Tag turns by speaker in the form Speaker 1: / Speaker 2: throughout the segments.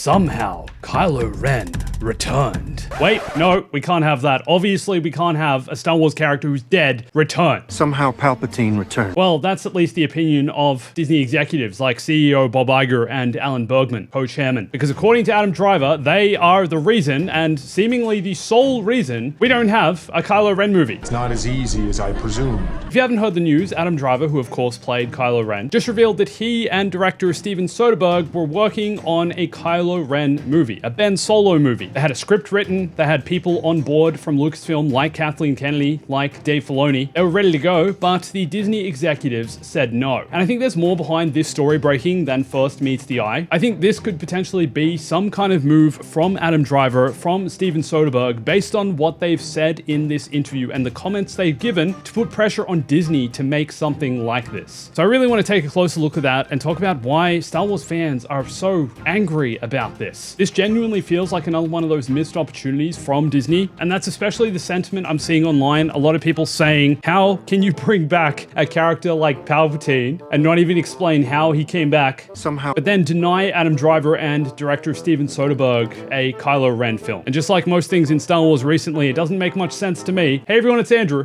Speaker 1: Somehow, Kylo Ren returned. Wait, no, we can't have that. Obviously, we can't have a Star Wars character who's dead return.
Speaker 2: Somehow Palpatine returned.
Speaker 1: Well, that's at least the opinion of Disney executives like CEO Bob Iger and Alan Bergman, co-chairman. Because according to Adam Driver, they are the reason, and seemingly the sole reason, we don't have a Kylo Ren movie.
Speaker 3: It's not as easy as I presumed.
Speaker 1: If you haven't heard the news, Adam Driver, who of course played Kylo Ren, just revealed that he and director Steven Soderbergh were working on a Kylo Ren movie, a Ben Solo movie. They had a script written, they had people on board from Lucasfilm like Kathleen Kennedy, like Dave Filoni. They were ready to go, but the Disney executives said no. And I think there's more behind this story breaking than first meets the eye. I think this could potentially be some kind of move from Adam Driver, from Steven Soderbergh, based on what they've said in this interview and the comments they've given to put pressure on Disney to make something like this. So I really want to take a closer look at that and talk about why Star Wars fans are so angry about this. This genuinely feels like another one of those missed opportunities from Disney, and that's especially the sentiment I'm seeing online. A lot of people saying, how can you bring back a character like Palpatine and not even explain how he came back
Speaker 2: Somehow.
Speaker 1: but then deny Adam Driver and director Steven Soderbergh a Kylo Ren film? And just like most things in Star Wars recently, it doesn't make much sense to me. Hey everyone, it's Andrew.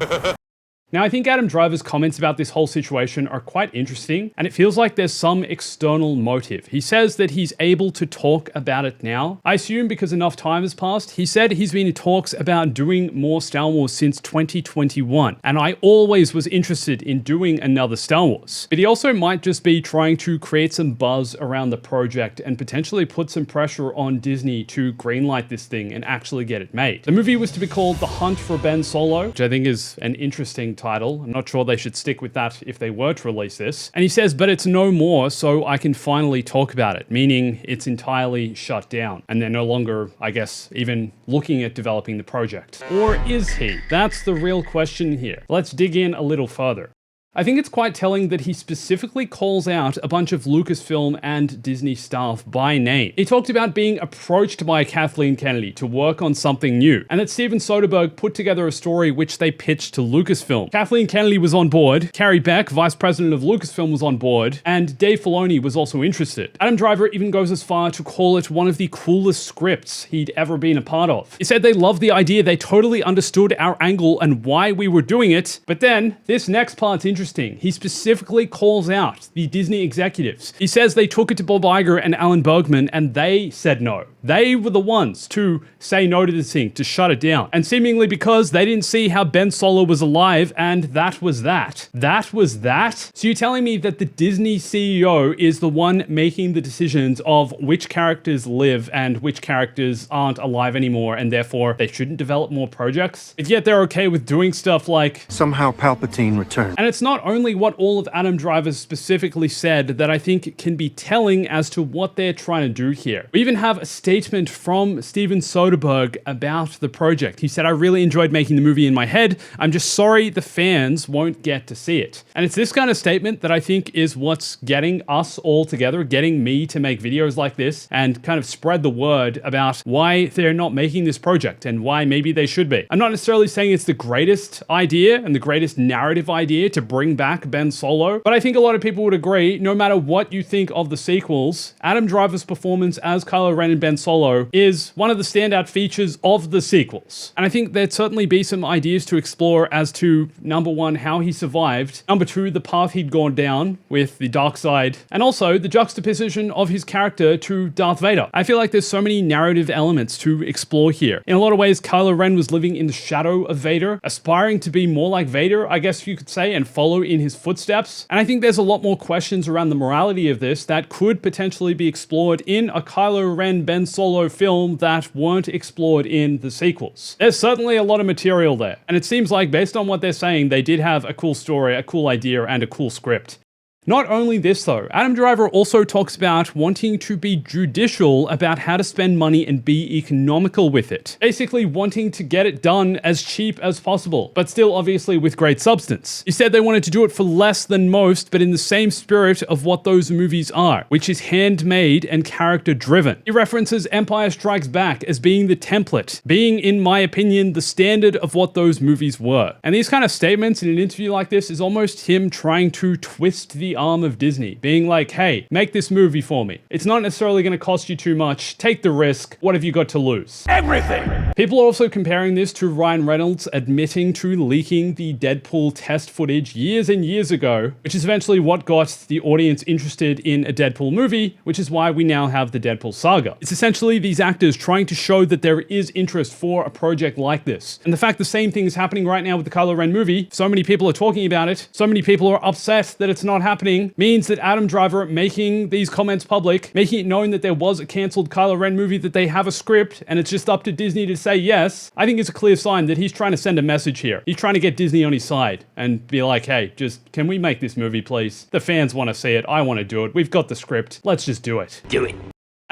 Speaker 1: Now, I think Adam Driver's comments about this whole situation are quite interesting, and it feels like there's some external motive. He says that he's able to talk about it now. I assume because enough time has passed. He said he's been in talks about doing more Star Wars since 2021, and I always was interested in doing another Star Wars. But he also might just be trying to create some buzz around the project and potentially put some pressure on Disney to greenlight this thing and actually get it made. The movie was to be called The Hunt for Ben Solo, which I think is an interesting title. I'm not sure they should stick with that if they were to release this. And he says, but it's no more, so I can finally talk about it, meaning it's entirely shut down. And they're no longer, I guess, even looking at developing the project. Or is he? That's the real question here. Let's dig in a little further. I think it's quite telling that he specifically calls out a bunch of Lucasfilm and Disney staff by name. He talked about being approached by Kathleen Kennedy to work on something new, and that Steven Soderbergh put together a story which they pitched to Lucasfilm. Kathleen Kennedy was on board, Carrie Beck, vice president of Lucasfilm, was on board, and Dave Filoni was also interested. Adam Driver even goes as far to call it one of the coolest scripts he'd ever been a part of. He said they loved the idea, they totally understood our angle and why we were doing it, but then this next part's interesting. He specifically calls out the Disney executives. He says they took it to Bob Iger and Alan Bergman and they said no. They were the ones to say no to this thing, to shut it down. And seemingly because they didn't see how Ben Solo was alive, and that was that. That was that? So you're telling me that the Disney CEO is the one making the decisions of which characters live and which characters aren't alive anymore, and therefore they shouldn't develop more projects? But yet they're okay with doing stuff like
Speaker 2: Somehow Palpatine returned.
Speaker 1: And it's not only what all of Adam Driver specifically said that I think can be telling as to what they're trying to do here. We even have a statement from Steven Soderbergh about the project. He said, I really enjoyed making the movie in my head. I'm just sorry the fans won't get to see it. And it's this kind of statement that I think is what's getting us all together, getting me to make videos like this and kind of spread the word about why they're not making this project and why maybe they should be. I'm not necessarily saying it's the greatest idea and the greatest narrative idea to bring back Ben Solo, but I think a lot of people would agree, no matter what you think of the sequels, Adam Driver's performance as Kylo Ren and Ben Solo is one of the standout features of the sequels. And I think there'd certainly be some ideas to explore as to, number one, how he survived, number two, the path he'd gone down with the dark side, and also the juxtaposition of his character to Darth Vader. I feel like there's so many narrative elements to explore here. In a lot of ways, Kylo Ren was living in the shadow of Vader, aspiring to be more like Vader, I guess you could say, and follow in his footsteps. And I think there's a lot more questions around the morality of this that could potentially be explored in a Kylo Ren Ben Solo film that weren't explored in the sequels. There's certainly a lot of material there. And it seems like based on what they're saying, they did have a cool story, a cool idea, and a cool script. Not only this though, Adam Driver also talks about wanting to be judicial about how to spend money and be economical with it. Basically wanting to get it done as cheap as possible, but still obviously with great substance. He said they wanted to do it for less than most, but in the same spirit of what those movies are, which is handmade and character driven. He references Empire Strikes Back as being the template, being, in my opinion, the standard of what those movies were. And these kind of statements in an interview like this is almost him trying to twist the arm of Disney, being like, hey, make this movie for me. It's not necessarily going to cost you too much. Take the risk. What have you got to lose? Everything! People are also comparing this to Ryan Reynolds admitting to leaking the Deadpool test footage years and years ago, which is eventually what got the audience interested in a Deadpool movie, which is why we now have the Deadpool saga. It's essentially these actors trying to show that there is interest for a project like this. And the fact the same thing is happening right now with the Kylo Ren movie, so many people are talking about it, so many people are upset that it's not happening, means that Adam Driver making these comments public, making it known that there was a cancelled Kylo Ren movie, that they have a script, and it's just up to Disney to say yes, I think it's a clear sign that he's trying to send a message here. He's trying to get Disney on his side and be like, hey, just can we make this movie, please? The fans want to see it. I want to do it. We've got the script. Let's just do it. Do it.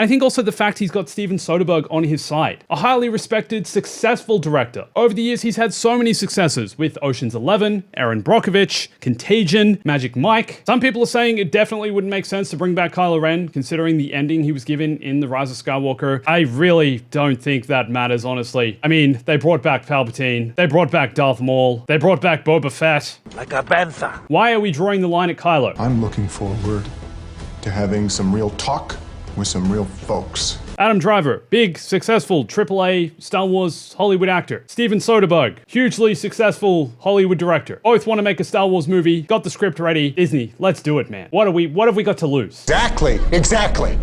Speaker 1: I think also the fact he's got Steven Soderbergh on his side, a highly respected, successful director. Over the years, he's had so many successes with Ocean's 11, Erin Brockovich, Contagion, Magic Mike. Some people are saying it definitely wouldn't make sense to bring back Kylo Ren, considering the ending he was given in The Rise of Skywalker. I really don't think that matters, honestly. I mean, they brought back Palpatine, they brought back Darth Maul, they brought back Boba Fett. Like a bantha. Why are we drawing the line at Kylo?
Speaker 3: I'm looking forward to having some real talk with some real folks.
Speaker 1: Adam Driver, big, successful AAA Star Wars Hollywood actor. Steven Soderbergh, hugely successful Hollywood director. Both want to make a Star Wars movie, got the script ready. Disney, let's do it, man. What have we got to lose?
Speaker 3: Exactly.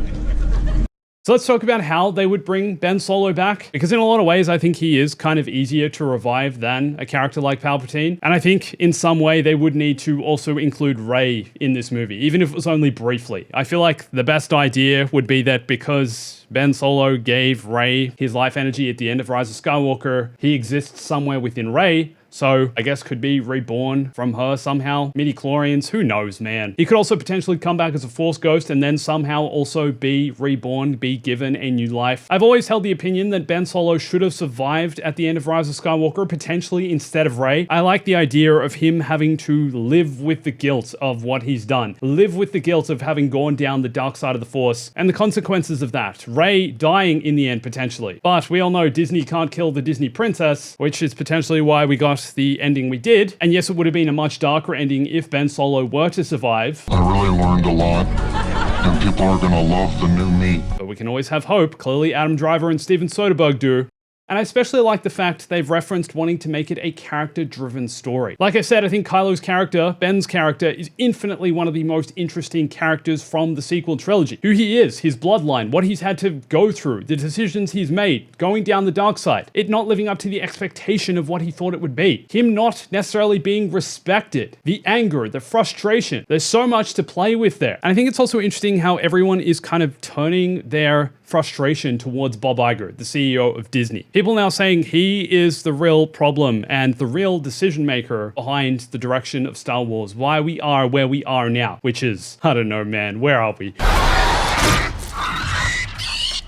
Speaker 1: So let's talk about how they would bring Ben Solo back, because in a lot of ways, I think he is kind of easier to revive than a character like Palpatine. And I think in some way they would need to also include Rey in this movie, even if it was only briefly. I feel like the best idea would be that because Ben Solo gave Rey his life energy at the end of Rise of Skywalker, he exists somewhere within Rey. So I guess could be reborn from her somehow. Midi-chlorians, who knows, man. He could also potentially come back as a Force ghost and then somehow also be reborn, be given a new life. I've always held the opinion that Ben Solo should have survived at the end of Rise of Skywalker, potentially instead of Rey. I like the idea of him having to live with the guilt of what he's done. Live with the guilt of having gone down the dark side of the Force and the consequences of that. Rey dying in the end, potentially. But we all know Disney can't kill the Disney princess, which is potentially why we got the ending we did. And yes, it would have been a much darker ending if Ben Solo were to survive.
Speaker 4: I really learned a lot, and people are gonna love the new me.
Speaker 1: But we can always have hope. Clearly Adam Driver and Steven Soderbergh do. And I especially like the fact they've referenced wanting to make it a character-driven story. Like I said, I think Kylo's character, Ben's character, is infinitely one of the most interesting characters from the sequel trilogy. Who he is, his bloodline, what he's had to go through, the decisions he's made, going down the dark side, it not living up to the expectation of what he thought it would be, him not necessarily being respected, the anger, the frustration. There's so much to play with there. And I think it's also interesting how everyone is kind of turning their frustration towards Bob Iger, the CEO of Disney. People now saying he is the real problem and the real decision maker behind the direction of Star Wars, why we are where we are now, which is, I don't know, man, where are we?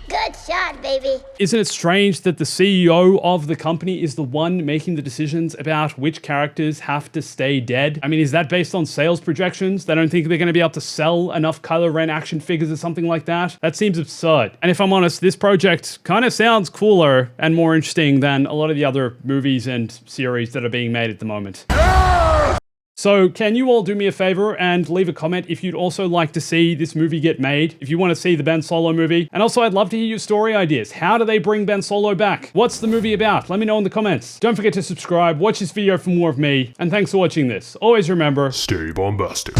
Speaker 5: Good shot, baby.
Speaker 1: Isn't it strange that the CEO of the company is the one making the decisions about which characters have to stay dead? I mean, is that based on sales projections? They don't think they're going to be able to sell enough Kylo Ren action figures or something like that? That seems absurd. And if I'm honest, this project kind of sounds cooler and more interesting than a lot of the other movies and series that are being made at the moment. So can you all do me a favor and leave a comment if you'd also like to see this movie get made, if you want to see the Ben Solo movie? And also I'd love to hear your story ideas. How do they bring Ben Solo back? What's the movie about? Let me know in the comments. Don't forget to subscribe, watch this video for more of me, and thanks for watching this. Always remember,
Speaker 3: Stay bombastic.